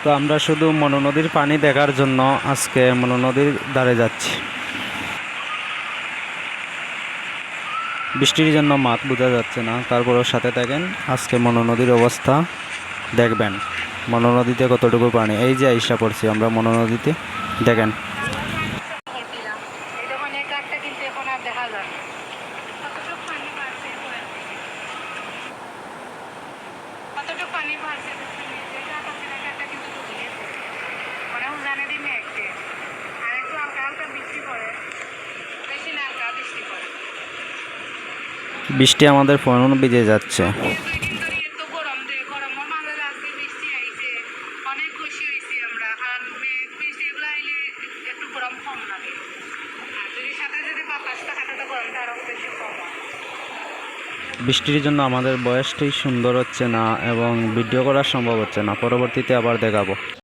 তো আমরা শুধু মনু নদীর পানি দেখার জন্য আজকে মনু নদীর ধারে যাচ্ছি। বৃষ্টির জন্য মাঠ বোঝা যাচ্ছে না, তারপরেও সাথে থাকেন, আজকে মনু নদীর অবস্থা দেখবেন। মনু নদীতে কতটুকু পানি, এই যে আইসা পড়ছি আমরা মনু নদীতে, দেখেন। বৃষ্টি আমাদের ফোন ভিজে যাচ্ছে। বৃষ্টির জন্য আমাদের বয়সটাই সুন্দর হচ্ছে না এবং ভিডিও করা সম্ভব হচ্ছে না। পরবর্তীতে আবার দেখাবো।